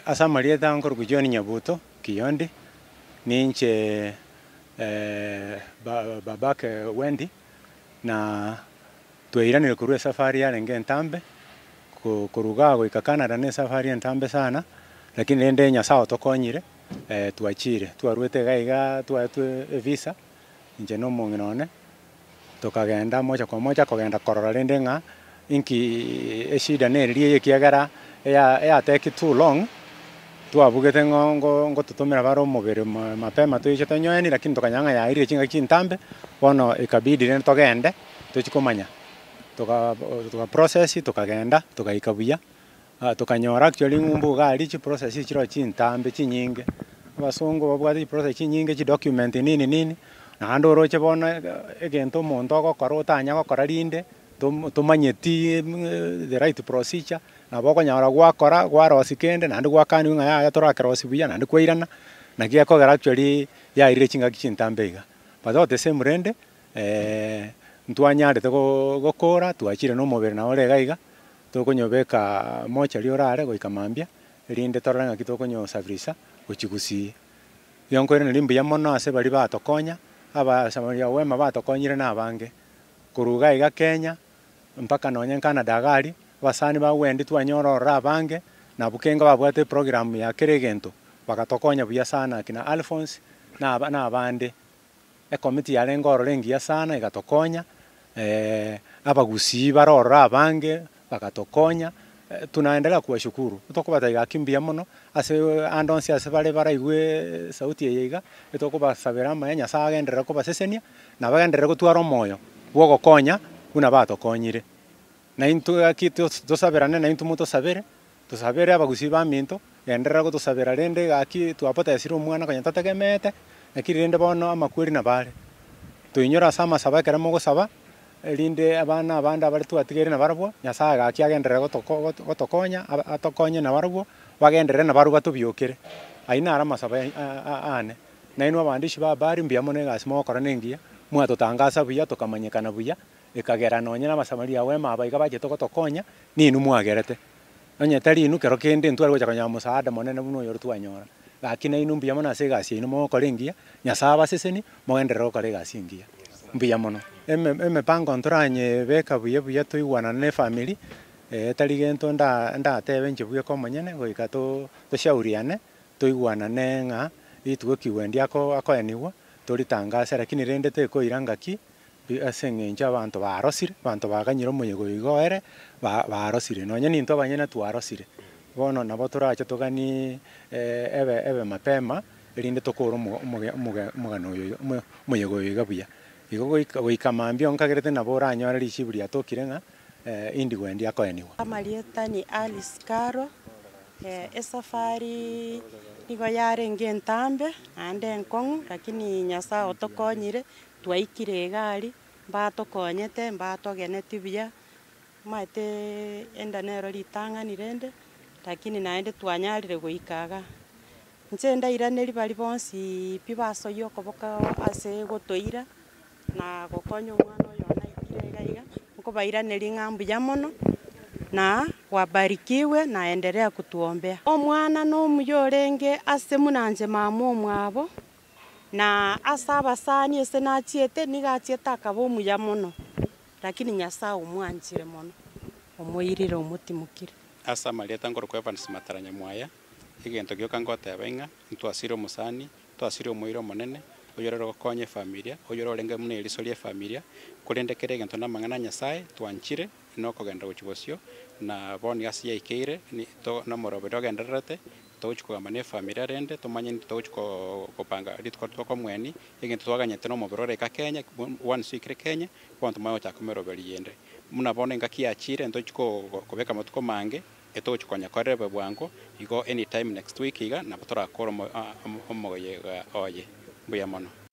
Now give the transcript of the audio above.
Asa Marieta nkor kujoni Nyabuto Kiyondi ninche babake Wendi na tweiranire kurua safari yarenge entambe kuruga goika Canada ne safari entambe sana lakini rende Nyasaye tokonyire twachire twarwete gaiga twatwe visa nje no munginone tukagenda moja kwa moja kugenda korora rende nga inki eshida neririe kiagara ya take too long twabugete ngo tutumira baro mubere mapema tuiche tanyoeni lakini tukanyanga ya irie chinga kintambe bono ikabidi rende togende tuchikomanya tuka process tukagenda tukaikabuya tukanyora actually ngumbu gali chi process chiro chintambe chinyinge abasungu babwati process chinyinge chi document nini na ndoro che bona egento muntu ogokora utanya gokora rinde tumanyeti the right procedure na boko nyara gwakora gwarosi kende na ndugwakani nga ya turakerosi buya na ndikwairana na giako gara actually ya ire chinga kichintambe but the same rende ntwanyarete gokora twachire no mubere na ore gaiga tukonyobeka mocha liorare goikamambia rinde toranga kitokonyo savrisa gochigusi yonkore limbu ya mono ase bali batokonya aba Samaria wema batokonyire na bange kuruga iga Kenya mpaka nonye Canada gari basani ba Wendi twanyorora bange na bukenga babwate program ya keregento bakatokonya buya sana kina Alphonse na abande committee ya lengoro lengia sana igatokonya abagusi barora bange bakatokonya tunaendelea kuwashukuru tutokubata igakimbia muno ase andonsi ase bare baraigwe sauti yeiga itokubasabira amanya sagenderera kubasesenia na bagenderera gutwara moyo gwogokonya una batokonyire na into akito tosabirane na into muto tusabere abagusi ba minto genderera gutosabira rende gaki twapota yasiro mwana kanya tategemete nakiri rende bono amakweri na bare tuinyora sama sabakera mo gusaba rinde abana abanda bari twatigere na barabwo Nyasaye gaki agenderera gotokonya atokonye na barabwo bagenderera na barabwo tubyokere aina ara masaba ane na ino abandishi ba bari mbia mone gasimo okora nengia mwatotangasa buya tukamanyekana buya ikagera nonye na Samaria wema abaiga baje tokotokonya ninu mwagerete onye tari inu kero kende ntwari gocha kanya musaada monene buno yoru twanyora lakini inu mbia mona se gasi inu mo korengia Nyasaye baseseni mogenderera okore gasi ngia mbia mono pango ntoranye beka buya tuigwana ne family tari gento nda tebe nchibuye komonyene goika toshauriane tuigwana nenga itwe Kiwendi akoeniwa toritangase lakini rende tekoirangaki asengenja abantu barosire abantu baganyira omuyego igoere barosire nonye ninto abanyene twarosire bono nabo turache tugani ebe mapema rinde tokoro mugano oyo omuyego igabuya igo goikamambia onkagerete nabo oranyora rishiburi atokirenga indi Wendi akoeniwa Marieta ni Alice Karo esafari nigo yarenge entambe ande enkongu lakini Nyasaye otokonyire twaikire egari batokonyete batogeneti buya maete enda nero ritang'ani rende lakini naende twanyarire goikaga nche ndairaneri bari bonsi pi basoyo okoboka ase gotoire na gokonya omwana oyo naikire gaiga nkobairaneri ng'ambuya mono na wabarikiwe na endelea kutuombea omwana no muyorenge ase munanje mama omwabo na asa abasani ese nachiete nigachieta akaba omuya mono lakini Nyasaye omwanchire mono omoirire omotimukire asa Marieta nkoro kwa Evans Mataranya mwaya egento gioka ngoteba ing'a ntwasire omusani twasire omoiro monene oyorero gokonye familia oyororenge muna erisoria familia kurendekere egento na mang'ana Nyasaye twanchire inokogenda gochigosio na boni ase yaikeire ni to na morobero gendererete tochikogamba ne familia rende tomanye tochiko kopanga ritko toko mweni egento twaganyete no moberore ka Kenya one sikre Kenya kwanto mayo chakomeroberi yende muna bone ngaki achire ntochiko kobeka matuko mange etochikonya korebe bwango igo anytime next week iga na batora koro omoye oye mbuya mono.